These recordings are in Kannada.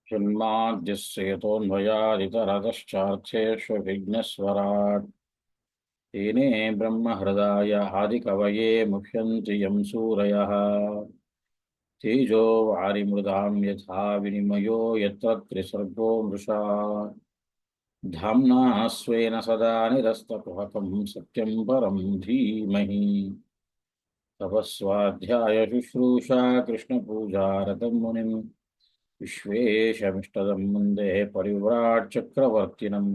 जन्माद्यस्येतोऽन्वयादितरतश्चार्थेष्वभिघ्नस्वराट् तेने ब्रह्महृदाय आदिकवये मुह्यन्ति यं सूरयः तेजो वारिमृदां यथा विनिमयो यत्र त्रिसर्गो मृषा धाम्ना स्वेन सदा निरस्तकुहकं सत्यं परं धीमहि तपस्वाध्यायशुश्रूषा कृष्णपूजारतं मुनिम् विश्वेशमिष्टदं मुन्दे परिव्राट् चक्रवर्तिनम्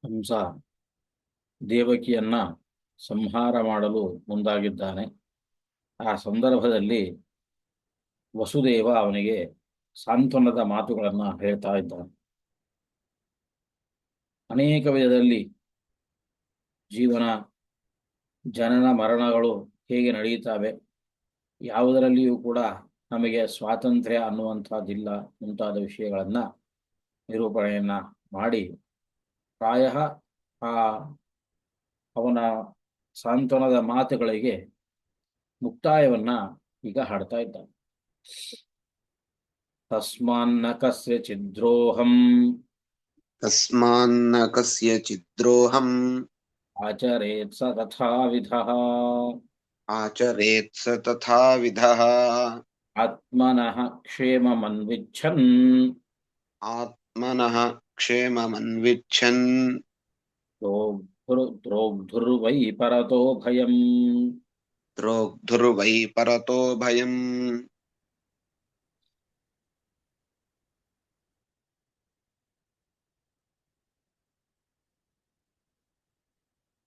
ಹಂಸ ದೇವಕಿಯನ್ನ ಸಂಹಾರ ಮಾಡಲು ಮುಂದಾಗಿದ್ದಾನೆ. ಆ ಸಂದರ್ಭದಲ್ಲಿ ವಸುದೇವ ಅವನಿಗೆ ಸಾಂತ್ವನದ ಮಾತುಗಳನ್ನು ಹೇಳ್ತಾ ಇದ್ದಾನೆ. ಅನೇಕ ವಿಧದಲ್ಲಿ ಜೀವನ ಜನನ ಮರಣಗಳು ಹೇಗೆ ನಡೆಯುತ್ತವೆ, ಯಾವುದರಲ್ಲಿಯೂ ಕೂಡ ನಮಗೆ ಸ್ವಾತಂತ್ರ್ಯ ಅನ್ನುವಂಥದ್ದಿಲ್ಲ ಮುಂತಾದ ವಿಷಯಗಳನ್ನು ನಿರೂಪಣೆಯನ್ನು ಮಾಡಿ ಪ್ರಾಯ ಅವನ ಸಾಂತ್ವನದ ಮಾತುಗಳಿಗೆ ಮುಕ್ತಾಯವನ್ನ ಈಗ ಹಾಡ್ತಾ ಇದ್ದಾನೆ. ತಸ್ಮಾನ್ನ ಕಸ್ಯಚಿದ್ರೋಹಂ ಆಚರೇತ್ ಸ ತಥಾವಿಧಃ ಆತ್ಮನಃ ಕ್ಷೇಮಮನ್ವಿಚ್ಛನ್ ದ್ರೋಗ್ಧುರ್ವೈ ಪರತೋ ಭಯಂ.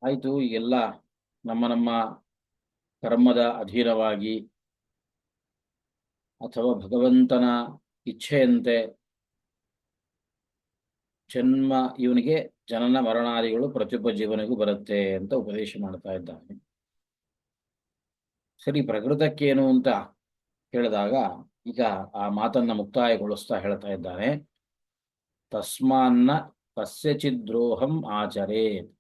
ಆಯಿತು, ಈಗೆಲ್ಲ ನಮ್ಮ ಕರ್ಮದ ಅಧೀನವಾಗಿ ಅಥವಾ ಭಗವಂತನ ಇಚ್ಛೆಯಂತೆ ಇವನಿಗೆ ಜನನ ಮರಣಾದಿಗಳು ಪ್ರತಿಯೊಬ್ಬ ಜೀವನಿಗೂ ಬರುತ್ತೆ ಅಂತ ಉಪದೇಶ ಮಾಡ್ತಾ ಇದ್ದಾನೆ. ಸರಿ, ಪ್ರಕೃತಕ್ಕೇನು ಅಂತ ಹೇಳಿದಾಗ ಈಗ ಆ ಮಾತನ್ನ ಮುಕ್ತಾಯಗೊಳಿಸ್ತಾ ಹೇಳ್ತಾ ಇದ್ದಾನೆ. ತಸ್ಮಾನ್ನ ಕಸ್ಯಚಿದ್ರೋಹಂ ಆಚರೇತ್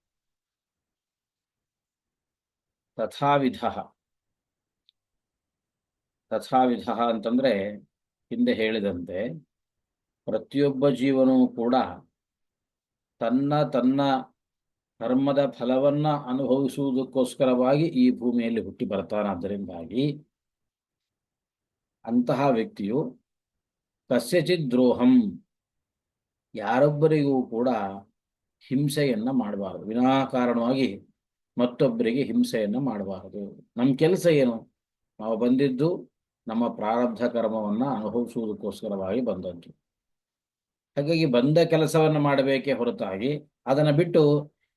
ತಥಾವಿಧಃ ಅಂತಂದ್ರೆ ಹಿಂದೆ ಹೇಳಿದಂತೆ ಪ್ರತಿಯೊಬ್ಬ ಜೀವನೂ ಕೂಡ ತನ್ನ ಕರ್ಮದ ಫಲವನ್ನ ಅನುಭವಿಸುವುದಕ್ಕೋಸ್ಕರವಾಗಿ ಈ ಭೂಮಿಯಲ್ಲಿ ಹುಟ್ಟಿ ಬರ್ತಾನಾದ್ದರಿಂದಾಗಿ ಅಂತಹ ವ್ಯಕ್ತಿಯು ಕಸ್ಯಚಿತ್ ದ್ರೋಹಂ, ಯಾರೊಬ್ಬರಿಗೂ ಕೂಡ ಹಿಂಸೆಯನ್ನ ಮಾಡಬಾರದು. ವಿನಾಕಾರಣವಾಗಿ ಮತ್ತೊಬ್ಬರಿಗೆ ಹಿಂಸೆಯನ್ನ ಮಾಡಬಾರದು. ನಮ್ಮ ಕೆಲಸ ಏನು? ನಾವು ಬಂದಿದ್ದು ನಮ್ಮ ಪ್ರಾರಬ್ಧ ಕರ್ಮವನ್ನ ಅನುಭವಿಸುವುದಕ್ಕೋಸ್ಕರವಾಗಿ ಬಂದದ್ದು. ಹಾಗಾಗಿ ಬಂದ ಕೆಲಸವನ್ನು ಮಾಡಬೇಕೇ ಹೊರತಾಗಿ ಅದನ್ನು ಬಿಟ್ಟು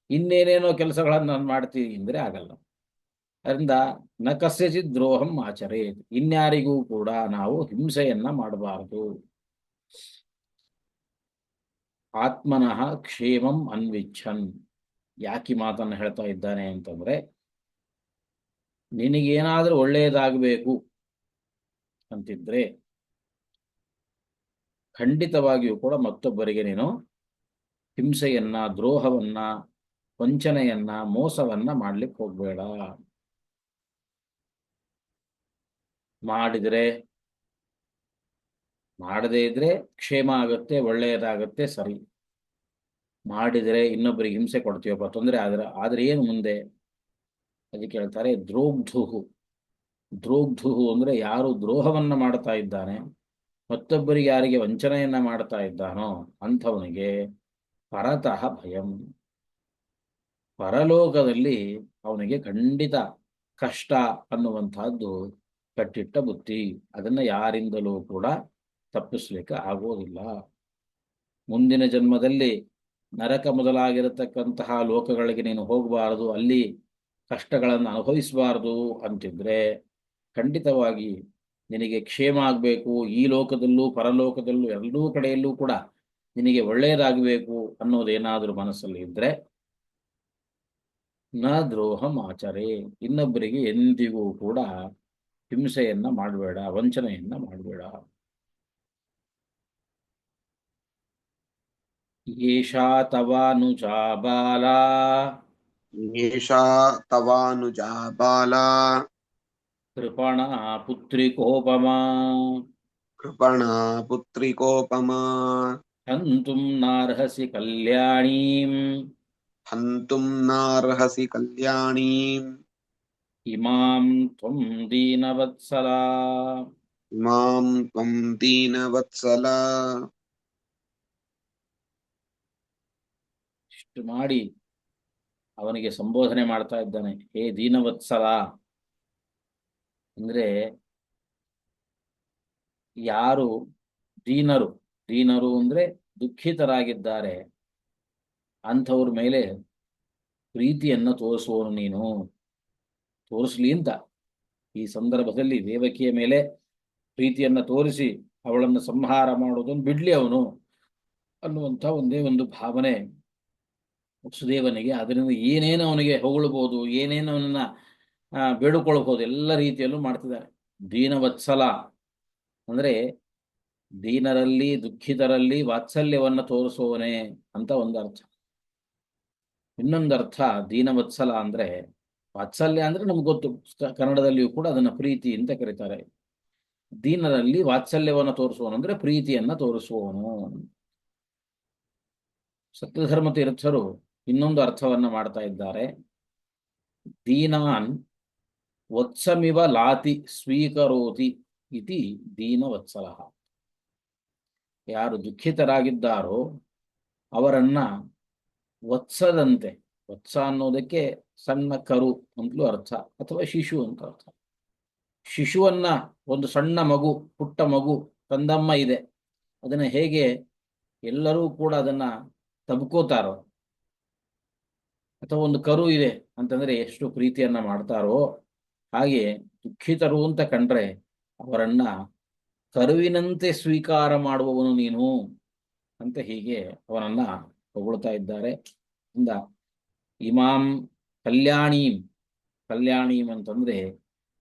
ಇನ್ನೇನೇನೋ ಕೆಲಸಗಳನ್ನು ನಾನು ಮಾಡ್ತೀನಿ ಅಂದರೆ ಆಗಲ್ಲ. ಅದರಿಂದ ನ ಕಸ್ಯಚಿತ್ ದ್ರೋಹಂ ಆಚರೇತ್, ಇನ್ಯಾರಿಗೂ ಕೂಡ ನಾವು ಹಿಂಸೆಯನ್ನ ಮಾಡಬಾರದು. ಆತ್ಮನಃ ಕ್ಷೇಮಂ ಅನ್ವಿಚ್ಛನ್, ಯಾಕೆ ಮಾತನ್ನು ಹೇಳ್ತಾ ಇದ್ದಾನೆ ಅಂತಂದ್ರೆ, ನಿನಗೇನಾದ್ರೂ ಒಳ್ಳೆಯದಾಗಬೇಕು ಅಂತಿದ್ರೆ ಖಂಡಿತವಾಗಿಯೂ ಕೂಡ ಮತ್ತೊಬ್ಬರಿಗೆ ನೀನು ಹಿಂಸೆಯನ್ನ, ದ್ರೋಹವನ್ನ, ವಂಚನೆಯನ್ನ, ಮೋಸವನ್ನ ಮಾಡ್ಲಿಕ್ಕೆ ಹೋಗ್ಬೇಡ. ಮಾಡದೇ ಇದ್ರೆ ಕ್ಷೇಮ ಆಗುತ್ತೆ, ಒಳ್ಳೆಯದಾಗುತ್ತೆ, ಸರಿ. ಮಾಡಿದರೆ ಇನ್ನೊಬ್ಬರಿಗೆ ಹಿಂಸೆ ಕೊಡ್ತೀವಪ್ಪ, ತೊಂದರೆ ಆದ್ರೆ ಏನು ಮುಂದೆ? ಅದಕ್ಕೆ ಹೇಳ್ತಾರೆ ದ್ರೋಗ್ಧುಹು ಅಂದ್ರೆ ಯಾರು ದ್ರೋಹವನ್ನ ಮಾಡ್ತಾ ಇದ್ದಾನೆ, ಮತ್ತೊಬ್ಬರಿಗೆ ಯಾರಿಗೆ ವಂಚನೆಯನ್ನ ಮಾಡ್ತಾ ಇದ್ದಾನೋ ಅಂಥವನಿಗೆ ಪರತಃ ಭಯಂ, ಪರಲೋಕದಲ್ಲಿ ಅವನಿಗೆ ಖಂಡಿತ ಕಷ್ಟ ಅನ್ನುವಂತಹದ್ದು ಕಟ್ಟಿಟ್ಟ ಬುತ್ತಿ. ಅದನ್ನ ಯಾರಿಂದಲೂ ಕೂಡ ತಪ್ಪಿಸ್ಲಿಕ್ಕೆ ಆಗೋದಿಲ್ಲ. ಮುಂದಿನ ಜನ್ಮದಲ್ಲಿ ನರಕ ಮೊದಲಾಗಿರತಕ್ಕಂತಹ ಲೋಕಗಳಿಗೆ ನೀನು ಹೋಗಬಾರದು, ಅಲ್ಲಿ ಕಷ್ಟಗಳನ್ನು ಅನುಭವಿಸಬಾರದು ಅಂತಿದ್ರೆ ಖಂಡಿತವಾಗಿ ನಿನಗೆ ಕ್ಷೇಮ ಆಗಬೇಕು, ಈ ಲೋಕದಲ್ಲೂ ಪರಲೋಕದಲ್ಲೂ ಎರಡೂ ಕಡೆಯಲ್ಲೂ ಕೂಡ ನಿನಗೆ ಒಳ್ಳೆಯದಾಗಬೇಕು ಅನ್ನೋದೇನಾದರೂ ಮನಸ್ಸಲ್ಲಿ ಇದ್ರೆ ನ ದ್ರೋಹಂ ಆಚರೆ, ಇನ್ನೊಬ್ಬರಿಗೆ ಎಂದಿಗೂ ಕೂಡ ಹಿಂಸೆಯನ್ನ ಮಾಡಬೇಡ, ವಂಚನೆಯನ್ನ ಮಾಡಬೇಡ. ಏಷಾ ತವಾನುಜಾ ಬಾಲಾ ಕೃಪಣ ಪುತ್ರಿಕೋಪಮಾ ಕೃಪಣಾ ಪುತ್ರಿಕೋಪಮಾ ಹಂತುಂ ನಾರ್ಹಸಿ ಕಲ್ಯಾಣೀಂ ಹಂತುಂ ನಾರ್ಹಸಿ ಕಲ್ಯಾಣೀಂ ಇಮಾಂ ತ್ವಂ ದೀನವತ್ಸಲಾ. ಇಮಾಂ ತ್ವಂ ದೀನವತ್ಸಲ. ಇಷ್ಟು ಮಾಡಿ ಅವನಿಗೆ ಸಂಬೋಧನೆ ಮಾಡ್ತಾ ಇದ್ದಾನೆ, ಹೇ ದೀನವತ್ಸಲ. ಅಂದ್ರೆ ಯಾರು ದೀನರು, ದೀನರು ಅಂದ್ರೆ ದುಃಖಿತರಾಗಿದ್ದಾರೆ, ಅಂಥವ್ರ ಮೇಲೆ ಪ್ರೀತಿಯನ್ನ ತೋರಿಸುವವನು ನೀನು. ತೋರಿಸ್ಲಿ ಅಂತ ಈ ಸಂದರ್ಭದಲ್ಲಿ ದೇವಕಿಯ ಮೇಲೆ ಪ್ರೀತಿಯನ್ನ ತೋರಿಸಿ ಅವಳನ್ನು ಸಂಹಾರ ಮಾಡೋದನ್ನು ಬಿಡ್ಲಿ ಅವನು ಅನ್ನುವಂಥ ಒಂದೇ ಒಂದು ಭಾವನೆ ವಸುದೇವನಿಗೆ. ಅದರಿಂದ ಏನೇನು ಅವನಿಗೆ ಹೊಗಳಬಹುದು, ಏನೇನು ಅವನನ್ನ ಬೇಡಿಕೊಳ್ಳಬಹುದು, ಎಲ್ಲ ರೀತಿಯಲ್ಲೂ ಮಾಡ್ತಿದ್ದಾರೆ. ದೀನವತ್ಸಲ ಅಂದ್ರೆ ದೀನರಲ್ಲಿ ದುಃಖಿತರಲ್ಲಿ ವಾತ್ಸಲ್ಯವನ್ನ ತೋರಿಸುವವನೇ ಅಂತ ಒಂದು ಅರ್ಥ. ಇನ್ನೊಂದು ಅರ್ಥ ದೀನವತ್ಸಲ ಅಂದ್ರೆ, ವಾತ್ಸಲ್ಯ ಅಂದ್ರೆ ನಮ್ಗೆ ಗೊತ್ತು, ಕನ್ನಡದಲ್ಲಿಯೂ ಕೂಡ ಅದನ್ನ ಪ್ರೀತಿ ಅಂತ ಕರೀತಾರೆ. ದೀನರಲ್ಲಿ ವಾತ್ಸಲ್ಯವನ್ನು ತೋರಿಸುವವನು ಅಂದ್ರೆ ಪ್ರೀತಿಯನ್ನ ತೋರಿಸುವವನು. ಸತ್ಯಧರ್ಮ ತೀರ್ಥರು ಇನ್ನೊಂದು ಅರ್ಥವನ್ನ ಮಾಡ್ತಾ ಇದ್ದಾರೆ. ದೀನಾನ್ ವತ್ಸಮಿವ ಲಾತಿ ಸ್ವೀಕರೋತಿ ಇತಿ ದೀನವತ್ಸಲ. ಯಾರು ದುಃಖಿತರಾಗಿದ್ದಾರೋ ಅವರನ್ನ ವತ್ಸದಂತೆ, ವತ್ಸ ಅನ್ನೋದಕ್ಕೆ ಸಣ್ಣ ಕರು ಅಂತಲೂ ಅರ್ಥ, ಅಥವಾ ಶಿಶು ಅಂತ ಅರ್ಥ. ಶಿಶುವನ್ನ, ಒಂದು ಸಣ್ಣ ಮಗು, ಪುಟ್ಟ ಮಗು, ಕಂದಮ್ಮ ಇದೆ, ಅದನ್ನ ಹೇಗೆ ಎಲ್ಲರೂ ಕೂಡ ಅದನ್ನ ತಬ್ಕೋತಾರೋ, ಅಥವಾ ಒಂದು ಕರು ಇದೆ ಅಂತಂದ್ರೆ ಎಷ್ಟು ಪ್ರೀತಿಯನ್ನ ಮಾಡ್ತಾರೋ, ಹಾಗೆ ದುಃಖಿತರು ಅಂತ ಕಂಡ್ರೆ ಅವರನ್ನ ಕರುವಿನಂತೆ ಸ್ವೀಕಾರ ಮಾಡುವವನು ನೀನು ಅಂತ ಹೀಗೆ ಅವನನ್ನ ಹೊಗಳ್ತಾ ಇದ್ದಾರೆ. ಇಂದ ಇಮಾಂ ಕಲ್ಯಾಣೀಂ, ಕಲ್ಯಾಣೀಂ ಅಂತಂದ್ರೆ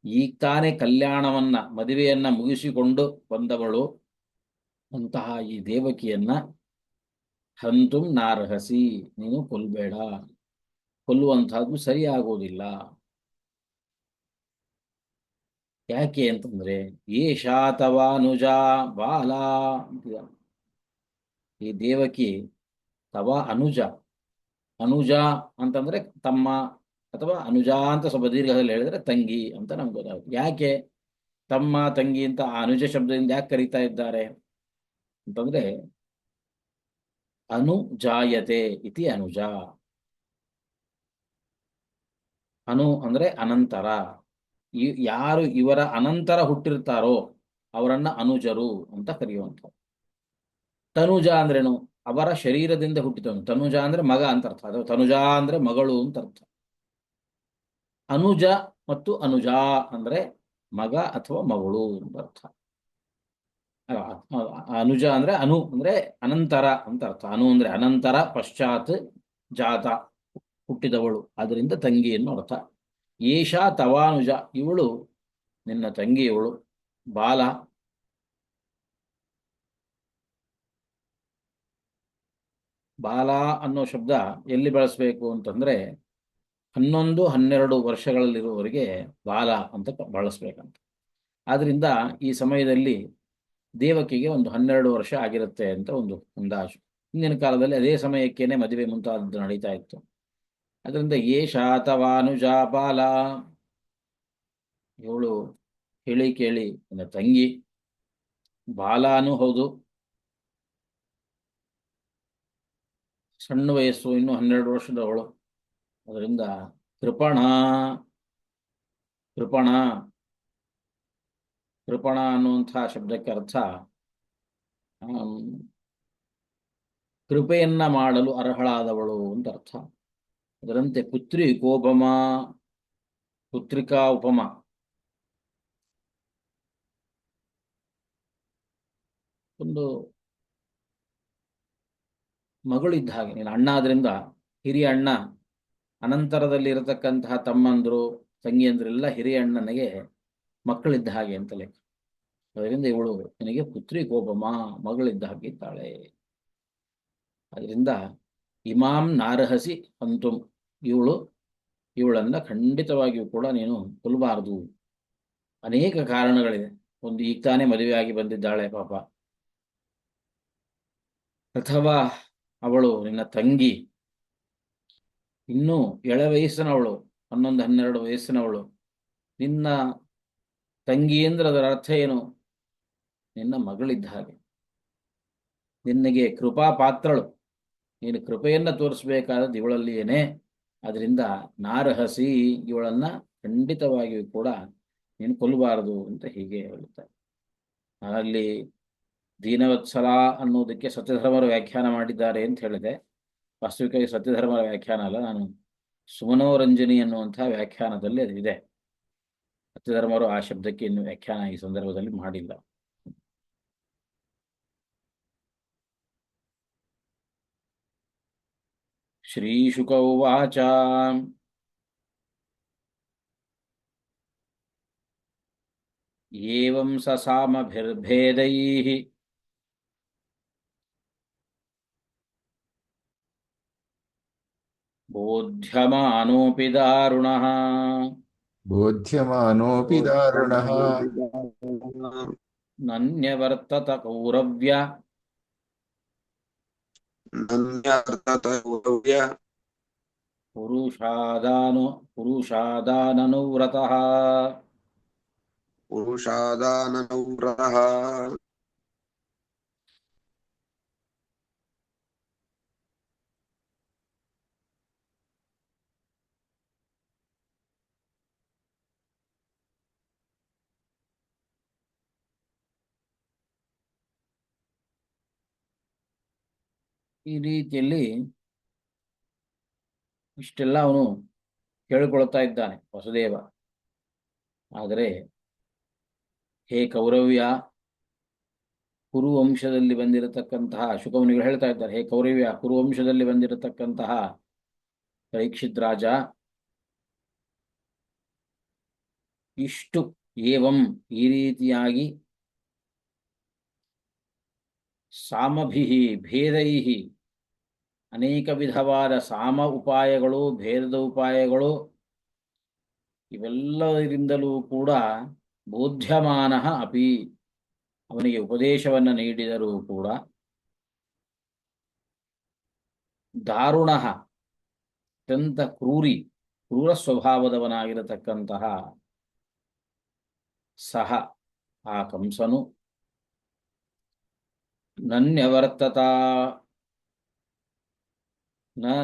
ಈಗ ತಾನೇ ಕಲ್ಯಾಣವನ್ನ, ಮದುವೆಯನ್ನ ಮುಗಿಸಿಕೊಂಡು ಬಂದವಳು ಅಂತಹ ಈ ದೇವಕಿಯನ್ನ ಹಂತುಂ ನಾರ್ಹಸಿ, ನೀನು ಕೊಲ್ಬೇಡ, ಕೊಲ್ಲುವಂತಹದ್ದು ಸರಿಯಾಗೋದಿಲ್ಲ. ಯಾಕೆ ಅಂತಂದ್ರೆ ಏಷಾ ತವ ಅನುಜ ಬಾಲ ಅಂತಿದ. ಈ ದೇವಕಿ ತವ ಅನುಜ, ಅನುಜ ಅಂತಂದ್ರೆ ತಮ್ಮ, ಅಥವಾ ಅನುಜ ಅಂತ ಸ್ವಲ್ಪ ದೀರ್ಘದಲ್ಲಿ ಹೇಳಿದ್ರೆ ತಂಗಿ ಅಂತ ನಮ್ಗೆ ಗೊತ್ತಾಗುತ್ತೆ. ಯಾಕೆ ತಮ್ಮ ತಂಗಿ ಅಂತ ಆ ಅನುಜ ಶಬ್ದದಿಂದ ಯಾಕೆ ಕರೀತಾ ಇದ್ದಾರೆ ಅಂತಂದ್ರೆ, ಅನುಜಾಯತೆ ಇತಿ ಅನುಜ. ಅನು ಅಂದ್ರೆ ಅನಂತರ, ಯಾರು ಇವರ ಅನಂತರ ಹುಟ್ಟಿರ್ತಾರೋ ಅವರನ್ನ ಅನುಜರು ಅಂತ ಕರೆಯುವಂಥ. ತನುಜ ಅಂದ್ರೇನು, ಅವರ ಶರೀರದಿಂದ ಹುಟ್ಟಿದವನು. ತನುಜ ಅಂದ್ರೆ ಮಗ ಅಂತ ಅರ್ಥ, ಅಥವಾ ತನುಜ ಅಂದ್ರೆ ಮಗಳು ಅಂತ ಅರ್ಥ. ಅನುಜ ಮತ್ತು ಅನುಜ ಅಂದ್ರೆ ಮಗ ಅಥವಾ ಮಗಳು ಅಂತ ಅರ್ಥ. ಅನುಜ ಅಂದ್ರೆ ಅನು ಅಂದ್ರೆ ಅನಂತರ ಅಂತ ಅರ್ಥ. ಅನು ಅಂದ್ರೆ ಅನಂತರ, ಪಶ್ಚಾತ್, ಜಾತ ಹುಟ್ಟಿದವಳು, ಅದರಿಂದ ತಂಗಿಯನ್ನು ಅರ್ಥ. ಏಷಾ ತವಾನುಜ, ಇವಳು ನಿನ್ನ ತಂಗಿಯವಳು. ಬಾಲ, ಬಾಲ ಅನ್ನೋ ಶಬ್ದ ಎಲ್ಲಿ ಬಳಸಬೇಕು ಅಂತಂದ್ರೆ 11-12 ವರ್ಷಗಳಲ್ಲಿರುವವರಿಗೆ ಬಾಲ ಅಂತ ಬಳಸ್ಬೇಕಂತ. ಆದ್ರಿಂದ ಈ ಸಮಯದಲ್ಲಿ ದೇವಕಿಗೆ ಒಂದು 12 ವರ್ಷ ಆಗಿರುತ್ತೆ ಅಂತ ಒಂದು ಅಂದಾಜು. ಹಿಂದಿನ ಕಾಲದಲ್ಲಿ ಅದೇ ಸಮಯಕ್ಕೇನೆ ಮದುವೆ ಮುಂತಾದದ್ದು ನಡೀತಾ ಇತ್ತು. ಅದರಿಂದ ಏಷಾ ತವಾನುಜ ಬಾಲ, ಇವಳು ಹೇಳಿ ಕೇಳಿ ನನ್ನ ತಂಗಿ, ಬಾಲಾನು ಹೌದು, ಸಣ್ಣ ವಯಸ್ಸು, ಇನ್ನು 12 ವರ್ಷದವಳು. ಅದರಿಂದ ಕೃಪಣ, ಕೃಪಣ, ಕೃಪಣ ಅನ್ನುವಂತಹ ಶಬ್ದಕ್ಕೆ ಅರ್ಥ ಕೃಪೆಯನ್ನ ಮಾಡಲು ಅರ್ಹಳಾದವಳು ಅಂತ ಅರ್ಥ. ಅದರಂತೆ ಪುತ್ರಿ ಕೋಪಮ, ಪುತ್ರಿಕಾ ಉಪಮ, ಒಂದು ಮಗಳಿದ್ದ ಹಾಗೆ. ನೀನು ಅಣ್ಣ ಆದ್ರಿಂದ ಹಿರಿಯ ಅಣ್ಣ, ಅನಂತರದಲ್ಲಿ ಇರತಕ್ಕಂತಹ ತಮ್ಮಂದ್ರು ತಂಗಿಯಂದ್ರೆಲ್ಲ ಹಿರಿಯ ಅಣ್ಣನಿಗೆ ಮಕ್ಕಳಿದ್ದ ಹಾಗೆ ಅಂತ ಲೆಕ್ಕ. ಅದರಿಂದ ಇವಳು ನಿನಗೆ ಪುತ್ರಿ ಕೋಪಮ, ಮಗಳಿದ್ದ ಹಾಗೆ ಇದ್ದಾಳೆ. ಅದರಿಂದ ಇಮಾಂ ನಾರಹಸಿ ಅಂತುಂ, ಇವಳನ್ನ ಖಂಡಿತವಾಗಿಯೂ ಕೂಡ ನೀನು ಕೊಲ್ಲಬಾರದು. ಅನೇಕ ಕಾರಣಗಳಿದೆ. ಒಂದು ಈಗ ತಾನೇ ಮದುವೆಯಾಗಿ ಬಂದಿದ್ದಾಳೆ ಪಾಪ, ಅಥವಾ ಅವಳು ನಿನ್ನ ತಂಗಿ ಇನ್ನೂ ಎಳೆ ವಯಸ್ಸಿನವಳು, 11-12 ವಯಸ್ಸಿನವಳು. ನಿನ್ನ ತಂಗಿ ಅಂದ್ರೆ ಅದರ ಅರ್ಥ ಏನು? ನಿನ್ನ ಮಗಳಿದ್ದ ಹಾಗೆ, ನಿನಗೆ ಕೃಪಾ ಪಾತ್ರಳು, ನೀನು ಕೃಪೆಯನ್ನು ತೋರಿಸಬೇಕಾದದ್ದು ಇವಳಲ್ಲಿಯೇನೆ. ಅದರಿಂದ ನಾರಹಸಿ, ಇವಳನ್ನ ಖಂಡಿತವಾಗಿಯೂ ಕೂಡ ನೀನು ಕೊಲ್ಲಬಾರದು ಅಂತ ಹೀಗೆ ಹೇಳುತ್ತಾರೆ. ಅಲ್ಲಿ ದೀನವತ್ಸಲ ಅನ್ನೋದಕ್ಕೆ ಸತ್ಯಧರ್ಮರ ವ್ಯಾಖ್ಯಾನ ಮಾಡಿದ್ದಾರೆ ಅಂತ ಹೇಳಿದೆ. ವಾಸ್ತವಿಕವಾಗಿ ಸತ್ಯಧರ್ಮರ ವ್ಯಾಖ್ಯಾನ ಅಲ್ಲ, ನಾನು ಸುಮನೋರಂಜನಿ ಅನ್ನುವಂತಹ ವ್ಯಾಖ್ಯಾನದಲ್ಲಿ ಅದು ಇದೆ. ಸತ್ಯಧರ್ಮರು ಆ ಶಬ್ದಕ್ಕೆ ಇನ್ನು ವ್ಯಾಖ್ಯಾನ ಈ ಸಂದರ್ಭದಲ್ಲಿ ಮಾಡಿಲ್ಲ. ಶ್ರೀಶುಕ ಉವಾಚ ಏವಂ ಸಸಾಮಭಿರ್ಭೇದೈಃ ಬೋಧ್ಯಮಾನೋಪಿ ದಾರುಣಃ ಬೋಧ್ಯಮಾನೋಪಿ ದಾರುಣಃ ನನ್ಯವರ್ತತ ಕೌರವ್ಯ ನನ್ಯರ್ತತೌರವ್ಯ ಪುರುಷಾದಾನನುವ್ರತಃ ಪುರುಷಾದಾನನವ್ರತಃ. ಈ ರೀತಿಯಲ್ಲಿ ಇಷ್ಟೆಲ್ಲ ಅವನು ಕೇಳಿಕೊಳ್ತಾ ಇದ್ದಾನೆ ವಸುದೇವ. ಆದರೆ ಹೇ ಕೌರವ್ಯ, ಕುರುವಂಶದಲ್ಲಿ ಬಂದಿರತಕ್ಕಂತಹ, ಶುಕಮುನಿಗಳು ಹೇಳ್ತಾ ಇದ್ದಾರೆ, ಹೇ ಕೌರವ್ಯ, ಕುರುವಂಶದಲ್ಲಿ ಬಂದಿರತಕ್ಕಂತಹ ಪರೀಕ್ಷಿತ್ ರಾಜ, ಇಷ್ಟು ಏವಂ ಈ ರೀತಿಯಾಗಿ ಸಾಮಭಿಃ ಭೇದೈಃ ಅನೇಕ ವಿಧವಾದ ಸಾಮ ಉಪಾಯಗಳು, ಭೇದದ ಉಪಾಯಗಳು, ಇವೆಲ್ಲದರಿಂದಲೂ ಕೂಡ ಬೋಧ್ಯಮಾನಃ ಅಪಿ ಅವನಿಗೆ ಉಪದೇಶವನ್ನು ನೀಡಿದರೂ ಕೂಡ ದಾರುಣಃ ಅತ್ಯಂತ ಕ್ರೂರ ಸ್ವಭಾವದವನಾಗಿರತಕ್ಕಂತಹ ಸಹ ಆ ಕಂಸನು ನನ್ಯವರ್ತತ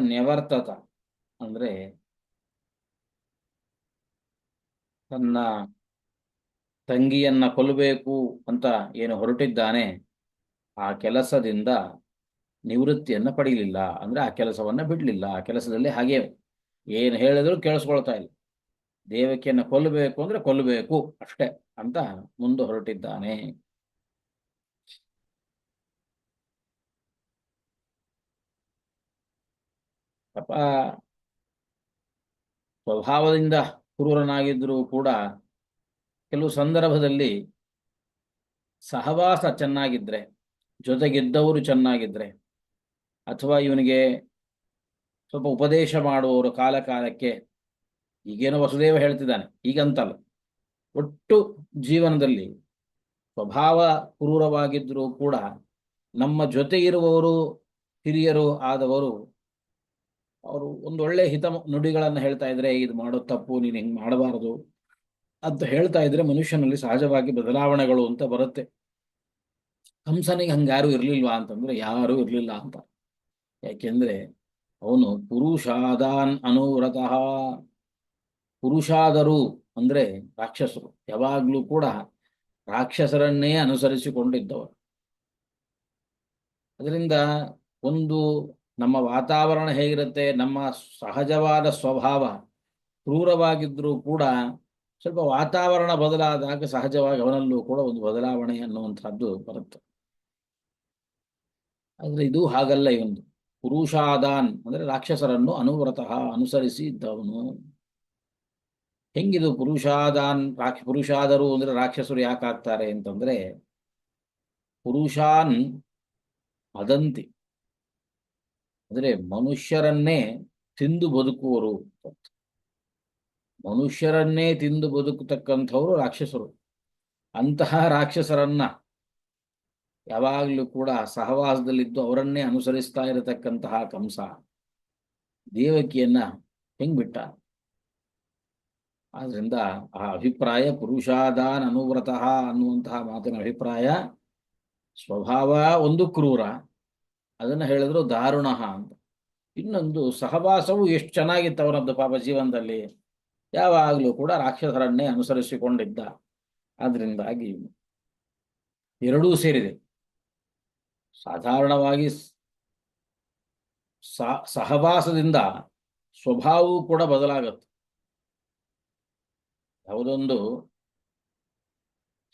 ನ್ಯವರ್ತತ ಅಂದ್ರೆ ತನ್ನ ತಂಗಿಯನ್ನ ಕೊಲ್ಲಬೇಕು ಅಂತ ಏನು ಹೊರಟಿದ್ದಾನೆ ಆ ಕೆಲಸದಿಂದ ನಿವೃತ್ತಿಯನ್ನ ಪಡೀಲಿಲ್ಲ. ಅಂದ್ರೆ ಆ ಕೆಲಸವನ್ನ ಬಿಡಲಿಲ್ಲ, ಆ ಕೆಲಸದಲ್ಲಿ ಹಾಗೆ ಏನು ಹೇಳಿದ್ರು ಕೇಳಿಸ್ಕೊಳ್ತಾ ಇಲ್ಲ. ದೇವಕಿಯನ್ನ ಕೊಲ್ಲಬೇಕು ಅಂದ್ರೆ ಕೊಲ್ಲಬೇಕು ಅಷ್ಟೇ ಅಂತ ಮುಂದೆ ಹೊರಟಿದ್ದಾನೆ. ಪಾಪ ಸ್ವಭಾವದಿಂದ ಕ್ರೂರನಾಗಿದ್ದರೂ ಕೂಡ ಕೆಲವು ಸಂದರ್ಭದಲ್ಲಿ ಸಹವಾಸ ಚೆನ್ನಾಗಿದ್ರೆ, ಜೊತೆಗಿದ್ದವರು ಚೆನ್ನಾಗಿದ್ರೆ, ಅಥವಾ ಇವನಿಗೆ ಸ್ವಲ್ಪ ಉಪದೇಶ ಮಾಡುವವರು ಕಾಲ ಕಾಲಕ್ಕೆ, ಈಗೇನೋ ವಸುದೇವ ಹೇಳ್ತಿದ್ದಾನೆ ಈಗಂತಲ್ಲ, ಒಟ್ಟು ಜೀವನದಲ್ಲಿ ಸ್ವಭಾವ ಕ್ರೂರವಾಗಿದ್ದರೂ ಕೂಡ ನಮ್ಮ ಜೊತೆ ಇರುವವರು, ಹಿರಿಯರು ಆದವರು, ಅವರು ಒಂದು ಒಳ್ಳೆ ಹಿತ ನುಡಿಗಳನ್ನು ಹೇಳ್ತಾ ಇದ್ರೆ, ಇದು ಮಾಡೋದು ತಪ್ಪು, ನೀನು ಹಿಂಗೆ ಮಾಡಬಾರದು ಅಂತ ಹೇಳ್ತಾ ಇದ್ರೆ ಮನುಷ್ಯನಲ್ಲಿ ಸಹಜವಾಗಿ ಬದಲಾವಣೆಗಳು ಅಂತ ಬರುತ್ತೆ. ಕಂಸನಿಗೆ ಹಂಗಾರು ಇರ್ಲಿಲ್ವಾ ಅಂತಂದ್ರೆ ಯಾರೂ ಇರ್ಲಿಲ್ಲ ಅಂತ. ಯಾಕೆಂದ್ರೆ ಅವನು ಪುರುಷಾದಾನ್ ಅನುವ್ರತಃ, ಪುರುಷಾದರು ಅಂದ್ರೆ ರಾಕ್ಷಸರು, ಯಾವಾಗ್ಲೂ ಕೂಡ ರಾಕ್ಷಸರನ್ನೇ ಅನುಸರಿಸಿಕೊಂಡಿದ್ದವರು. ಅದರಿಂದ ಒಂದು ನಮ್ಮ ವಾತಾವರಣ ಹೇಗಿರುತ್ತೆ, ನಮ್ಮ ಸಹಜವಾದ ಸ್ವಭಾವ ಕ್ರೂರವಾಗಿದ್ರೂ ಕೂಡ ಸ್ವಲ್ಪ ವಾತಾವರಣ ಬದಲಾದಾಗ ಸಹಜವಾಗಿ ಅವನಲ್ಲೂ ಕೂಡ ಒಂದು ಬದಲಾವಣೆ ಅನ್ನುವಂಥದ್ದು ಬರುತ್ತೆ. ಆದರೆ ಇದು ಹಾಗಲ್ಲ. ಇವನು ಪುರುಷಾದಾನ್ ಅಂದ್ರೆ ರಾಕ್ಷಸರನ್ನು ಅನುವ್ರತಃ ಅನುಸರಿಸಿ ಇದ್ದವನು. ಹೆಂಗಿದು ಪುರುಷಾದಾನ್? ಪುರುಷಾದರು ಅಂದ್ರೆ ರಾಕ್ಷಸರು ಯಾಕಾಗ್ತಾರೆ ಅಂತಂದ್ರೆ, ಪುರುಷಾನ್ ಅದಂತಿ ಅಂದ್ರೆ ಮನುಷ್ಯರನ್ನೇ ತಿಂದು ಬದುಕುವರು. ಮನುಷ್ಯರನ್ನೇ ತಿಂದು ಬದುಕತಕ್ಕಂಥವರು ರಾಕ್ಷಸರು. ಅಂತಹ ರಾಕ್ಷಸರನ್ನ ಯಾವಾಗಲೂ ಕೂಡ ಸಹವಾಸದಲ್ಲಿದ್ದು ಅವರನ್ನೇ ಅನುಸರಿಸ್ತಾ ಇರತಕ್ಕಂತಹ ಕಂಸ ದೇವಕಿಯನ್ನ ಹೆಂಗ್ ಬಿಟ್ಟ? ಆದ್ರಿಂದ ಆ ಅಭಿಪ್ರಾಯ ಪುರುಷಾದಾನ್ ಅನುವ್ರತಃ ಅನ್ನುವಂತಹ ಮಾತಿನ ಅಭಿಪ್ರಾಯ ಸ್ವಭಾವ ಒಂದು ಕ್ರೂರ, ಅದನ್ನು ಹೇಳಿದ್ರು ದಾರುಣ ಅಂತ. ಇನ್ನೊಂದು ಸಹವಾಸವು ಎಷ್ಟು ಚೆನ್ನಾಗಿತ್ತು ಅವನದ್ದು ಪಾಪ ಜೀವನದಲ್ಲಿ, ಯಾವಾಗಲೂ ಕೂಡ ರಾಕ್ಷಸರನ್ನೇ ಅನುಸರಿಸಿಕೊಂಡಿದ್ದ. ಆದ್ರಿಂದಾಗಿ ಎರಡೂ ಸೇರಿದೆ. ಸಾಧಾರಣವಾಗಿ ಸಹವಾಸದಿಂದ ಸ್ವಭಾವವೂ ಕೂಡ ಬದಲಾಗುತ್ತೆ. ಯಾವುದೊಂದು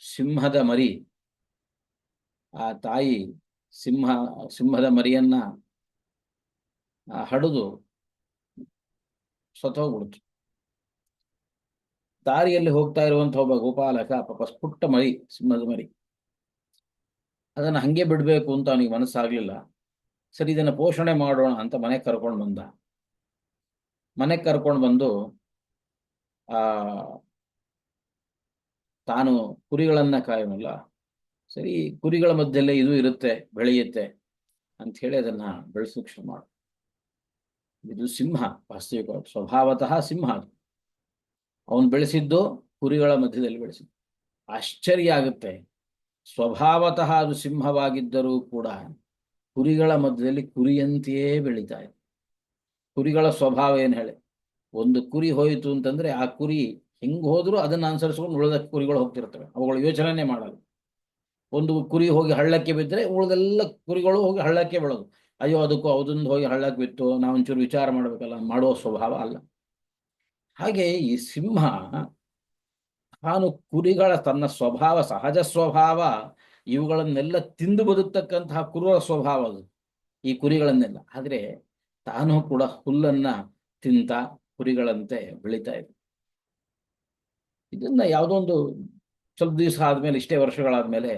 ಸಿಂಹದ ಮರಿ, ಆ ತಾಯಿ ಸಿಂಹದ ಮರಿಯನ್ನ ಹಡಿದು ಸತ್ತೋಗ್ಬಿಡ್ತು. ದಾರಿಯಲ್ಲಿ ಹೋಗ್ತಾ ಇರುವಂಥ ಒಬ್ಬ ಗೋಪಾಲಕ ಪಾಪ ಪುಟ್ಟ ಮರಿ, ಸಿಂಹದ ಮರಿ, ಅದನ್ನು ಹಂಗೆ ಬಿಡಬೇಕು ಅಂತ ಅವನಿಗೆ ಮನಸ್ಸಾಗ್ಲಿಲ್ಲ. ಸರಿ, ಇದನ್ನು ಪೋಷಣೆ ಮಾಡೋಣ ಅಂತ ಮನೆಗೆ ಕರ್ಕೊಂಡು ಬಂದ. ಮನೆಗೆ ಕರ್ಕೊಂಡು ಬಂದು ತಾನು ಕುರಿಗಳನ್ನ ಕಾಯೋನಲ್ಲ, ಸರಿ ಕುರಿಗಳ ಮಧ್ಯೆಲ್ಲೇ ಇದು ಇರುತ್ತೆ, ಬೆಳೆಯುತ್ತೆ ಅಂತ ಹೇಳಿ ಅದನ್ನ ಬೆಳೆಸೋಕೆ ಶುರು ಮಾಡು. ಇದು ಸಿಂಹ, ವಾಸ್ತವಿಕ ಸ್ವಭಾವತಃ ಸಿಂಹ. ಅದು ಅವನು ಬೆಳೆಸಿದ್ದು ಕುರಿಗಳ ಮಧ್ಯದಲ್ಲಿ ಬೆಳೆಸಿದ್ದು. ಆಶ್ಚರ್ಯ ಆಗುತ್ತೆ, ಸ್ವಭಾವತಃ ಅದು ಸಿಂಹವಾಗಿದ್ದರೂ ಕೂಡ ಕುರಿಗಳ ಮಧ್ಯದಲ್ಲಿ ಕುರಿಯಂತೆಯೇ ಬೆಳೀತಾ ಇದೆ. ಕುರಿಗಳ ಸ್ವಭಾವ ಏನು ಹೇಳಿ, ಒಂದು ಕುರಿ ಹೋಯಿತು ಅಂತಂದ್ರೆ ಆ ಕುರಿ ಹೆಂಗ್ ಹೋದ್ರೂ ಅದನ್ನ ಅನುಸರಿಸ್ಕೊಂಡು ಉಳಿದ ಕುರಿಗಳು ಹೋಗ್ತಿರ್ತವೆ, ಅವುಗಳು ಯೋಚನೆ ಮಾಡಲ್ಲ. ಒಂದು ಕುರಿ ಹೋಗಿ ಹಳ್ಳಕ್ಕೆ ಬಿದ್ದರೆ ಉಳಿದೆಲ್ಲ ಕುರಿಗಳು ಹೋಗಿ ಹಳ್ಳಕ್ಕೆ ಬೀಳೋದು. ಅಯ್ಯೋ ಅದಕ್ಕೂ ಅದೊಂದು ಹೋಗಿ ಹಳ್ಳಕ್ಕೆ ಬಿತ್ತು, ನಾವೊಂಚೂರು ವಿಚಾರ ಮಾಡಬೇಕಲ್ಲ, ಮಾಡುವ ಸ್ವಭಾವ ಅಲ್ಲ. ಹಾಗೆ ಈ ಸಿಂಹ ತಾನು ಕುರಿಗಳ ತನ್ನ ಸ್ವಭಾವ, ಸಹಜ ಸ್ವಭಾವ, ಇವುಗಳನ್ನೆಲ್ಲ ತಿಂದು ಬದುಕ್ತಕ್ಕಂತಹ ಕ್ರೂರ ಸ್ವಭಾವ ಅದು, ಈ ಕುರಿಗಳನ್ನೆಲ್ಲ. ಆದರೆ ತಾನು ಕೂಡ ಹುಲ್ಲನ್ನ ತಿಂತ ಕುರಿಗಳಂತೆ ಬೆಳೀತಾ ಇದೆ. ಇದನ್ನ ಯಾವುದೋ ಒಂದು ಸ್ವಲ್ಪ ದಿವಸ ಆದ್ಮೇಲೆ, ಇಷ್ಟೇ ವರ್ಷಗಳಾದ್ಮೇಲೆ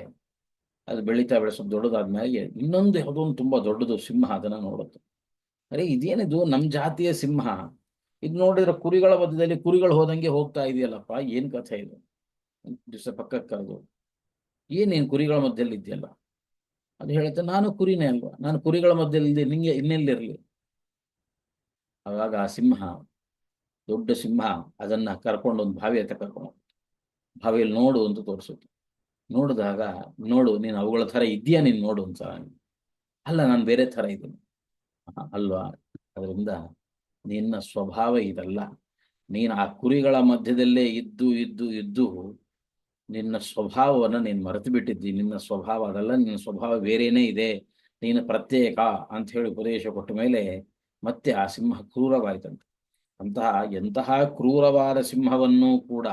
ಅದು ಬೆಳೀತಾ ದೊಡ್ಡದಾದ್ಮೇಲೆ ಇನ್ನೊಂದು ಯಾವುದೋ ಒಂದು ತುಂಬಾ ದೊಡ್ಡದು ಸಿಂಹ ಅದನ್ನ ನೋಡುತ್ತೆ. ಅರೆ ಇದೇನಿದು, ನಮ್ಮ ಜಾತಿಯ ಸಿಂಹ, ಇದು ನೋಡಿದ್ರೆ ಕುರಿಗಳ ಮಧ್ಯದಲ್ಲಿ ಕುರಿಗಳು ಹೋದಂಗೆ ಹೋಗ್ತಾ ಇದೆಯಲ್ಲಪ್ಪ, ಏನ್ ಕಥೆ ಇದು? ದಿವಸ ಪಕ್ಕಕ್ಕೆ ಕರೆದು, ಏನೇನು ಕುರಿಗಳ ಮಧ್ಯದಲ್ಲಿ ಇದೆಯಲ್ಲ? ಅದು ಹೇಳುತ್ತೆ, ನಾನು ಕುರಿನೇ ಅಲ್ವಾ, ನಾನು ಕುರಿಗಳ ಮಧ್ಯದಲ್ಲಿ ನಿಂಗೆ ಇನ್ನೆಲ್ಲಿರಲಿ. ಆವಾಗ ಆ ಸಿಂಹ, ದೊಡ್ಡ ಸಿಂಹ, ಅದನ್ನ ಕರ್ಕೊಂಡು ಒಂದು ಬಾವಿ ಹತ್ರ ಕರ್ಕೊಂಡು, ಬಾವಿಯಲ್ಲಿ ನೋಡು ಅಂತ ತೋರಿಸುತ್ತೆ. ನೋಡಿದಾಗ, ನೋಡು ನೀನು ಅವುಗಳ ಥರ ಇದೆಯಾ, ನೀನು ನೋಡು ಅಂತ. ಅಲ್ಲ, ನಾನು ಬೇರೆ ಥರ ಇದ್ದೀನಿ. ಅಲ್ವಾ? ಅದರಿಂದ ನಿನ್ನ ಸ್ವಭಾವ ಇದಲ್ಲ. ನೀನು ಆ ಕುರಿಗಳ ಮಧ್ಯದಲ್ಲೇ ಇದ್ದು ಇದ್ದು ಇದ್ದು ನಿನ್ನ ಸ್ವಭಾವವನ್ನು ನೀನು ಮರೆತು ಬಿಟ್ಟಿದ್ದಿ. ನಿನ್ನ ಸ್ವಭಾವ ಅದಲ್ಲ, ನಿನ್ನ ಸ್ವಭಾವ ಬೇರೆಯೇ ಇದೆ, ನೀನು ಪ್ರತ್ಯೇಕ ಅಂತ ಹೇಳಿ ಉಪದೇಶ ಕೊಟ್ಟ ಮೇಲೆ ಮತ್ತೆ ಆ ಸಿಂಹ ಕ್ರೂರವಾಯಿತಂತೆ. ಎಂತಹ ಕ್ರೂರವಾದ ಸಿಂಹವನ್ನು ಕೂಡ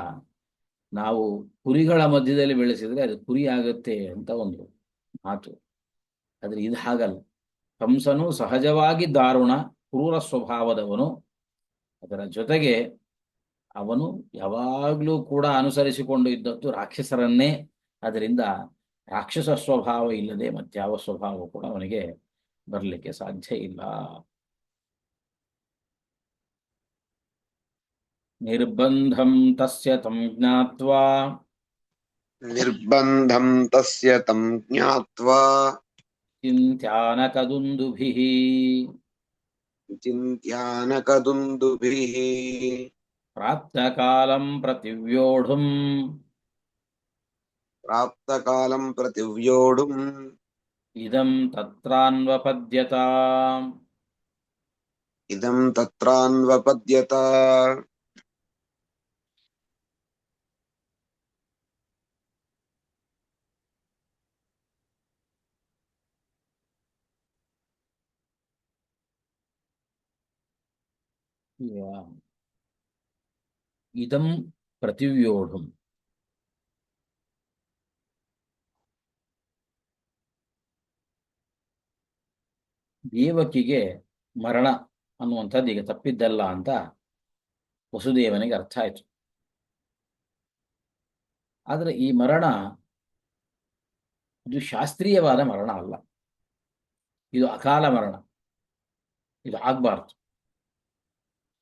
ನಾವು ಕುರಿಗಳ ಮಧ್ಯದಲ್ಲಿ ಬೆಳೆಸಿದ್ರೆ ಅದು ಕುರಿ ಆಗುತ್ತೆ ಅಂತ ಒಂದು ಮಾತು. ಆದ್ರೆ ಇದು ಹಾಗಲ್ಲ. ಕಂಸನು ಸಹಜವಾಗಿ ದಾರುಣ ಕ್ರೂರ ಸ್ವಭಾವದವನು, ಅದರ ಜೊತೆಗೆ ಅವನು ಯಾವಾಗಲೂ ಕೂಡ ಅನುಸರಿಸಿಕೊಂಡು ಇದ್ದದ್ದು ರಾಕ್ಷಸರನ್ನೇ. ಅದರಿಂದ ರಾಕ್ಷಸ ಸ್ವಭಾವ ಇಲ್ಲದೆ ಮತ್ಯಾವ ಸ್ವಭಾವ ಕೂಡ ಅವನಿಗೆ ಬರಲಿಕ್ಕೆ ಸಾಧ್ಯ ಇಲ್ಲ. ನಿರ್ಬಂಧಂ ತಸ್ಯ ತಂ ಜ್ಞಾತ್ವಾ ನಿರ್ಬಂಧಂ ತಸ್ಯ ತಂ ಜ್ಞಾತ್ವಾ ಚಿಂತ್ಯಾನಕದುಂದುಭಿಃ ಚಿಂತ್ಯಾನಕದುಂದುಭಿಃ ಪ್ರಾಪ್ತಕಾಲಂ ಪ್ರತಿವ್ಯೋಢುಂ ಪ್ರಾಪ್ತಕಾಲಂ ಪ್ರತಿವ್ಯೋಢುಂ ಇದಂ ತತ್ರಾನ್ವಪದ್ಯತ. ಇದಂ ತತ್ರಾನ್ವಪದ್ಯತ. ಇದಂ ಪ್ರತಿವ್ಯೋಢುಂ, ದೇವಕಿಗೆ ಮರಣ ಅನ್ನುವಂಥದ್ದು ಈಗ ತಪ್ಪಿದ್ದಲ್ಲ ಅಂತ ವಸುದೇವನಿಗೆ ಅರ್ಥ ಆಯ್ತು. ಆದರೆ ಈ ಮರಣ ಇದು ಶಾಸ್ತ್ರೀಯವಾದ ಮರಣ ಅಲ್ಲ, ಇದು ಅಕಾಲ ಮರಣ, ಇದು ಆಗ್ಬಾರ್ದು.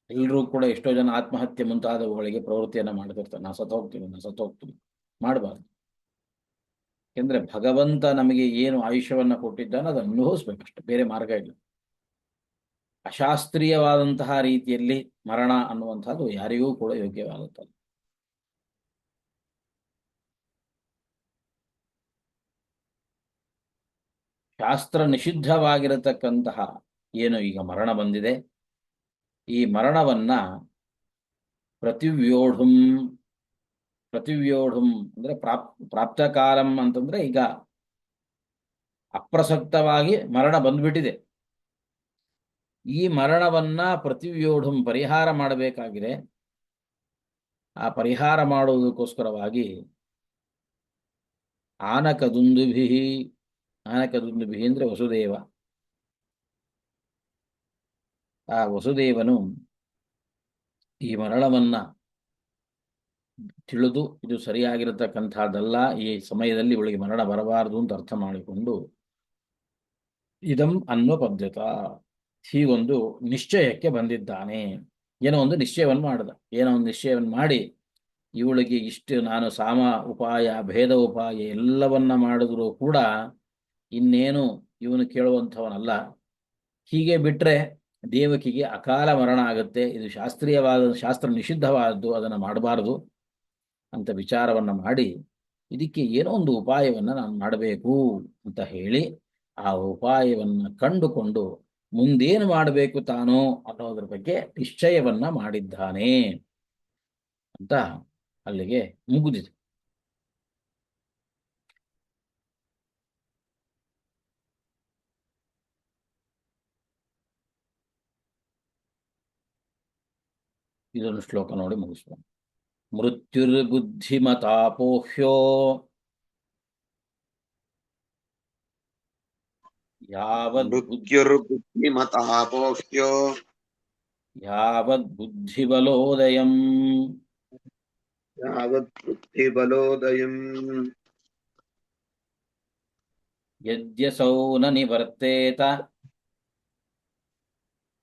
ಎಲ್ಲರೂ ಕೂಡ ಎಷ್ಟೋ ಜನ ಆತ್ಮಹತ್ಯೆ ಮುಂತಾದವುಗಳಿಗೆ ಪ್ರವೃತ್ತಿಯನ್ನು ಮಾಡ್ತಿರ್ತಾರೆ. ನಾ ಸತ್ತು ಹೋಗ್ತೀನಿ ಮಾಡಬಾರ್ದು. ಯಾಕೆಂದ್ರೆ ಭಗವಂತ ನಮಗೆ ಏನು ಆಯುಷ್ಯವನ್ನ ಕೊಟ್ಟಿದ್ದಾನೋ ಅದನ್ನು ಅನುಭವಿಸ್ಬೇಕಷ್ಟೆ, ಬೇರೆ ಮಾರ್ಗ ಇಲ್ಲ. ಅಶಾಸ್ತ್ರೀಯವಾದಂತಹ ರೀತಿಯಲ್ಲಿ ಮರಣ ಅನ್ನುವಂಥದ್ದು ಯಾರಿಗೂ ಕೂಡ ಯೋಗ್ಯವಾಗುತ್ತದೆ. ಶಾಸ್ತ್ರ ನಿಷಿದ್ಧವಾಗಿರತಕ್ಕಂತಹ ಏನು ಈಗ ಮರಣ ಬಂದಿದೆ, ಈ ಮರಣವನ್ನ ಪ್ರತಿವ್ಯೋಢುಂ ಅಂದ್ರೆ ಪ್ರಾಪ್ತಕಾಲಂ ಅಂತಂದ್ರೆ ಈಗ ಅಪ್ರಸಕ್ತವಾಗಿ ಮರಣ ಬಂದ್ಬಿಟ್ಟಿದೆ. ಈ ಮರಣವನ್ನ ಪ್ರತಿವ್ಯೋಢುಂ ಪರಿಹಾರ ಮಾಡಬೇಕಾಗಿದೆ. ಆ ಪರಿಹಾರ ಮಾಡುವುದಕ್ಕೋಸ್ಕರವಾಗಿ ಆನಕದುಂದುಭಿ ಅಂದ್ರೆ ವಸುದೇವ. ಆ ವಸುದೇವನು ಈ ಮರಣವನ್ನ ತಿಳಿದು ಇದು ಸರಿಯಾಗಿರತಕ್ಕಂಥದ್ದಲ್ಲ, ಈ ಸಮಯದಲ್ಲಿ ಇವಳಿಗೆ ಮರಣ ಬರಬಾರದು ಅಂತ ಅರ್ಥ ಮಾಡಿಕೊಂಡು ಇದಂ ಅನ್ವಪದ್ಯತ, ಹೀಗೊಂದು ನಿಶ್ಚಯಕ್ಕೆ ಬಂದಿದ್ದಾನೆ. ಏನೋ ಒಂದು ನಿಶ್ಚಯವನ್ನು ಮಾಡಿ ಇವಳಿಗೆ ಇಷ್ಟು ನಾನು ಸಾಮ ಉಪಾಯ ಭೇದ ಉಪಾಯ ಎಲ್ಲವನ್ನ ಮಾಡಿದ್ರೂ ಕೂಡ ಇನ್ನೇನು ಇವನು ಕೇಳುವಂಥವನಲ್ಲ. ಹೀಗೆ ಬಿಟ್ರೆ ದೇವಕಿಗೆ ಅಕಾಲ ಮರಣ ಆಗುತ್ತೆ, ಇದು ಶಾಸ್ತ್ರ ನಿಷಿದ್ಧವಾದದ್ದು, ಅದನ್ನು ಮಾಡಬಾರದು ಅಂತ ವಿಚಾರವನ್ನ ಮಾಡಿ ಇದಕ್ಕೆ ಏನೋ ಒಂದು ಉಪಾಯವನ್ನ ನಾನು ಮಾಡಬೇಕು ಅಂತ ಹೇಳಿ ಆ ಉಪಾಯವನ್ನ ಕಂಡುಕೊಂಡು ಮುಂದೇನು ಮಾಡಬೇಕು ತಾನೋ ಅನ್ನೋದ್ರ ಬಗ್ಗೆ ನಿಶ್ಚಯವನ್ನ ಮಾಡಿದ್ದಾನೆ ಅಂತ ಅಲ್ಲಿಗೆ ಮುಗಿದಿದೆ. ಇದೊಂದು ಶ್ಲೋಕ ನೋಡಿ ಮುಗಿಸುವ. ಮೃತ್ಯುರ್ಬುದ್ಧಿಮತಾಪೋಹ್ಯೋ ಮೃತ್ಯುರ್ಬುದ್ಧಿಮತಾಪೋಹ್ಯೋ ಯಾವದ್ಬುದ್ಧಿಬಲೋದಯಂ ಯಾವದ್ಬುದ್ಧಿಬಲೋದಯಂ ಯದ್ಯಸೌ ನ ನಿವರ್ತೇತ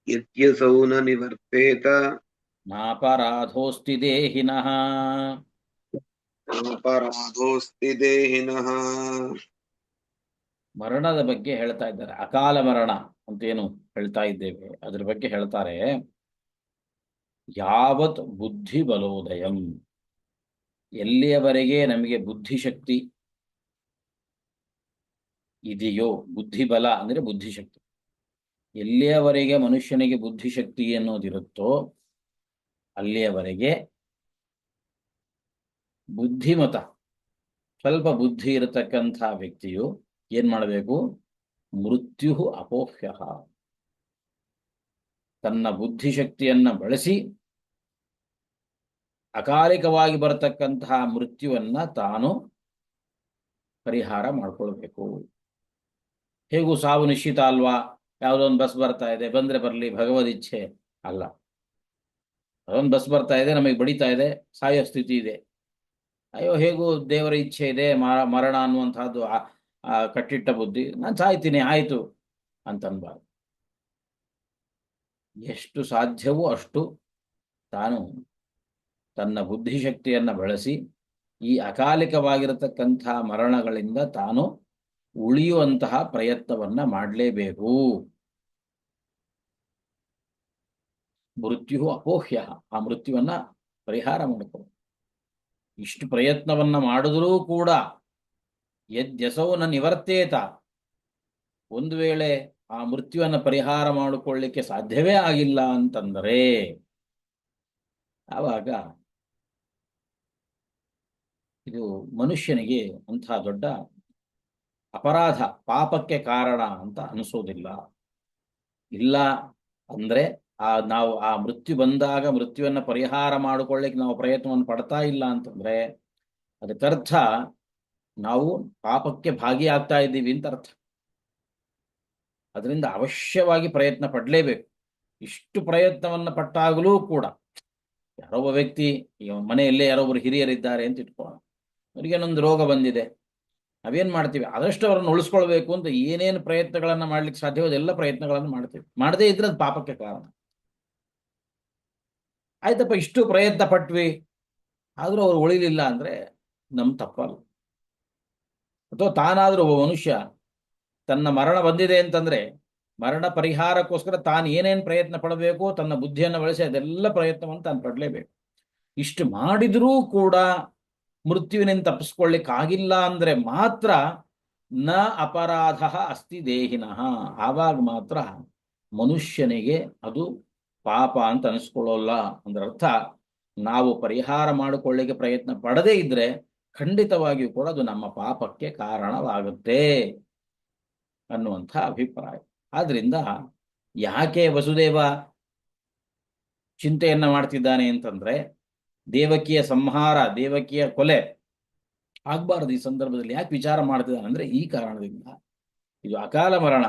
ಯದ್ಯಸೌ ನ ನಿವರ್ತೇತ ನಾಪರಾಧೋಸ್ತಿ ದೇಹಿನಃ. ಅಪರಾಧೋಸ್ತಿ ದೇಹಿನಃ. ಮರಣದ ಬಗ್ಗೆ ಹೇಳ್ತಾ ಇದ್ದಾರೆ. ಅಕಾಲ ಮರಣ ಅಂತ ಏನು ಹೇಳ್ತಾ ಇದ್ದೇವೆ ಅದ್ರ ಬಗ್ಗೆ ಹೇಳ್ತಾರೆ. ಯಾವತ್ ಬುದ್ಧಿ ಬಲೋದಯಂ, ಎಲ್ಲಿಯವರೆಗೆ ನಮಗೆ ಬುದ್ಧಿಶಕ್ತಿ ಇದೆಯೋ, ಬುದ್ಧಿಬಲ ಅಂದ್ರೆ ಬುದ್ಧಿಶಕ್ತಿ, ಎಲ್ಲಿಯವರೆಗೆ ಮನುಷ್ಯನಿಗೆ ಬುದ್ಧಿಶಕ್ತಿ ಅನ್ನೋದಿರುತ್ತೋ ಅಲ್ಲಿಯವರೆಗೆ ಬುದ್ಧಿಮತ, ಸ್ವಲ್ಪ ಬುದ್ಧಿ ಇರತಕ್ಕಂಥ ವ್ಯಕ್ತಿಯು ಏನ್ ಮಾಡಬೇಕು? ಮೃತ್ಯು ಅಪೋಹ್ಯ, ತನ್ನ ಬುದ್ಧಿಶಕ್ತಿಯನ್ನ ಬಳಸಿ ಅಕಾಲಿಕವಾಗಿ ಬರತಕ್ಕಂತಹ ಮೃತ್ಯುವನ್ನ ತಾನು ಪರಿಹಾರ ಮಾಡ್ಕೊಳ್ಬೇಕು. ಹೇಗೂ ಸಾವು ನಿಶ್ಚಿತ ಅಲ್ವಾ, ಯಾವುದೋ ಒಂದು ಬಸ್ ಬರ್ತಾ ಇದೆ, ಬಂದ್ರೆ ಬರಲಿ ಭಗವದ್ ಇಚ್ಛೆ ಅಲ್ಲ. ಅದೊಂದು ಬಸ್ ಬರ್ತಾ ಇದೆ, ನಮಗೆ ಬಡಿತಾ ಇದೆ, ಸಾಯೋ ಸ್ಥಿತಿ ಇದೆ, ಅಯ್ಯೋ ಹೇಗೂ ದೇವರ ಇಚ್ಛೆ ಇದೆ, ಮರಣ ಅನ್ನುವಂತಹದ್ದು ಕಟ್ಟಿಟ್ಟ ಬುದ್ಧಿ, ನಾನು ಸಾಯ್ತೀನಿ ಆಯ್ತು ಅಂತನ್ಬಾರ್ದು. ಎಷ್ಟು ಸಾಧ್ಯವೋ ಅಷ್ಟು ತಾನು ತನ್ನ ಬುದ್ಧಿಶಕ್ತಿಯನ್ನ ಬಳಸಿ ಈ ಅಕಾಲಿಕವಾಗಿರತಕ್ಕಂಥ ಮರಣಗಳಿಂದ ತಾನು ಉಳಿಯುವಂತಹ ಪ್ರಯತ್ನವನ್ನ ಮಾಡಲೇಬೇಕು. ಮೃತ್ಯು ಅಪೋಹ್ಯ, ಆ ಮೃತ್ಯುವನ್ನ ಪರಿಹಾರ ಮಾಡಿಕೊ. ಇಷ್ಟು ಪ್ರಯತ್ನವನ್ನ ಮಾಡಿದ್ರೂ ಕೂಡ ಯದ್ಯಸೌನ ನಿವರ್ತೇತ, ಒಂದು ವೇಳೆ ಆ ಮೃತ್ಯುವನ್ನ ಪರಿಹಾರ ಮಾಡಿಕೊಳ್ಳಿಕ್ಕೆ ಸಾಧ್ಯವೇ ಆಗಿಲ್ಲ ಅಂತಂದರೆ ಆವಾಗ ಇದು ಮನುಷ್ಯನಿಗೆ ಅಂತಹ ದೊಡ್ಡ ಅಪರಾಧ, ಪಾಪಕ್ಕೆ ಕಾರಣ ಅಂತ ಅನಿಸೋದಿಲ್ಲ. ಇಲ್ಲ ಅಂದ್ರೆ ನಾವು ಆ ಮೃತ್ಯು ಬಂದಾಗ ಮೃತ್ಯುವನ್ನ ಪರಿಹಾರ ಮಾಡಿಕೊಳ್ಳಿಕ್ಕೆ ನಾವು ಪ್ರಯತ್ನವನ್ನು ಪಡ್ತಾ ಇಲ್ಲ ಅಂತಂದ್ರೆ ಅದಕ್ಕರ್ಥ ನಾವು ಪಾಪಕ್ಕೆ ಭಾಗಿಯಾಗ್ತಾ ಇದ್ದೀವಿ ಅಂತ ಅರ್ಥ. ಅದರಿಂದ ಅವಶ್ಯವಾಗಿ ಪ್ರಯತ್ನ ಪಡಲೇಬೇಕು. ಇಷ್ಟು ಪ್ರಯತ್ನವನ್ನ ಪಟ್ಟಾಗಲೂ ಕೂಡ ಯಾರೊಬ್ಬ ವ್ಯಕ್ತಿ, ಈಗ ಮನೆಯಲ್ಲೇ ಯಾರೊಬ್ಬರು ಹಿರಿಯರಿದ್ದಾರೆ ಅಂತ ಇಟ್ಕೊಳ್ಳೋಣ, ಅವರಿಗೇನೊಂದು ರೋಗ ಬಂದಿದೆ, ನಾವೇನ್ ಮಾಡ್ತೀವಿ? ಆದಷ್ಟು ಅವರನ್ನು ಉಳಿಸ್ಕೊಳ್ಬೇಕು ಅಂತ ಏನೇನು ಪ್ರಯತ್ನಗಳನ್ನ ಮಾಡ್ಲಿಕ್ಕೆ ಸಾಧ್ಯವೋ ಅದೆಲ್ಲ ಪ್ರಯತ್ನಗಳನ್ನು ಮಾಡ್ತೀವಿ. ಮಾಡದೇ ಇದ್ರೆ ಅದು ಪಾಪಕ್ಕೆ ಕಾರಣ. ಆಯ್ತಪ್ಪ ಇಷ್ಟು ಪ್ರಯತ್ನ ಪಟ್ವಿ ಆದರೂ ಅವ್ರು ಉಳಿಲಿಲ್ಲ ಅಂದರೆ ನಮ್ಮ ತಪ್ಪಲ್ಲ. ಅಥವಾ ತಾನಾದರೂ ಒಬ್ಬ ಮನುಷ್ಯ ತನ್ನ ಮರಣ ಬಂದಿದೆ ಅಂತಂದರೆ ಮರಣ ಪರಿಹಾರಕ್ಕೋಸ್ಕರ ತಾನು ಏನೇನು ಪ್ರಯತ್ನ ಪಡಬೇಕು ತನ್ನ ಬುದ್ಧಿಯನ್ನು ಬಳಸಿ ಅದೆಲ್ಲ ಪ್ರಯತ್ನವನ್ನು ತಾನು ಪಡಲೇಬೇಕು. ಇಷ್ಟು ಮಾಡಿದರೂ ಕೂಡ ಮೃತ್ಯುವಿನಿಂದ ತಪ್ಪಿಸ್ಕೊಳ್ಳಿಕ್ಕಾಗಿಲ್ಲ ಅಂದರೆ ಮಾತ್ರ ನ ಅಪರಾಧ ಅಸ್ತಿ ದೇಹಿನಃ, ಆವಾಗ ಮಾತ್ರ ಮನುಷ್ಯನಿಗೆ ಅದು ಪಾಪ ಅಂತ ಅನಿಸ್ಕೊಳ್ಳೋಲ್ಲ. ಅಂದ್ರೆ ಅರ್ಥ, ನಾವು ಪರಿಹಾರ ಮಾಡಿಕೊಳ್ಳಿಕ್ಕೆ ಪ್ರಯತ್ನ ಪಡದೇ ಇದ್ರೆ ಖಂಡಿತವಾಗಿಯೂ ಕೂಡ ಅದು ನಮ್ಮ ಪಾಪಕ್ಕೆ ಕಾರಣವಾಗುತ್ತೆ ಅನ್ನುವಂಥ ಅಭಿಪ್ರಾಯ. ಆದ್ರಿಂದ ಯಾಕೆ ವಸುದೇವ ಚಿಂತೆಯನ್ನ ಮಾಡ್ತಿದ್ದಾನೆ ಅಂತಂದ್ರೆ, ದೇವಕಿಯ ಸಂಹಾರ, ದೇವಕಿಯ ಕೊಲೆ ಆಗ್ಬಾರ್ದು ಈ ಸಂದರ್ಭದಲ್ಲಿ. ಯಾಕೆ ವಿಚಾರ ಮಾಡ್ತಿದ್ದಾನೆ ಅಂದ್ರೆ ಈ ಕಾರಣದಿಂದ, ಇದು ಅಕಾಲ ಮರಣ.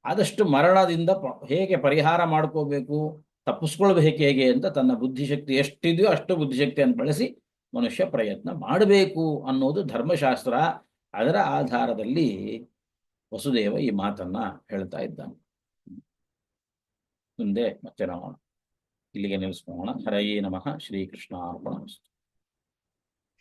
ಆದಷ್ಟು ಮರಣದಿಂದ ಹೇಗೆ ಪರಿಹಾರ ಮಾಡ್ಕೋಬೇಕು, ತಪ್ಪಿಸ್ಕೊಳ್ಬೇಕು ಹೇಗೆ ಅಂತ ತನ್ನ ಬುದ್ಧಿಶಕ್ತಿ ಎಷ್ಟಿದೆಯೋ ಅಷ್ಟು ಬುದ್ಧಿಶಕ್ತಿಯನ್ನು ಬಳಸಿ ಮನುಷ್ಯ ಪ್ರಯತ್ನ ಮಾಡಬೇಕು ಅನ್ನೋದು ಧರ್ಮಶಾಸ್ತ್ರ. ಅದರ ಆಧಾರದಲ್ಲಿ ವಸುದೇವ ಈ ಮಾತನ್ನ ಹೇಳ್ತಾ ಇದ್ದಾನೆ. ಮುಂದೆ ಮತ್ತೆ ನಾವು ಇಲ್ಲಿಗೆ ನಿಲ್ಲಿಸ್ಕೊಳ್ಳೋಣ. ಹರಯೇ ನಮಃ. ಶ್ರೀಕೃಷ್ಣಾರ್ಪಣಮಸ್ತು.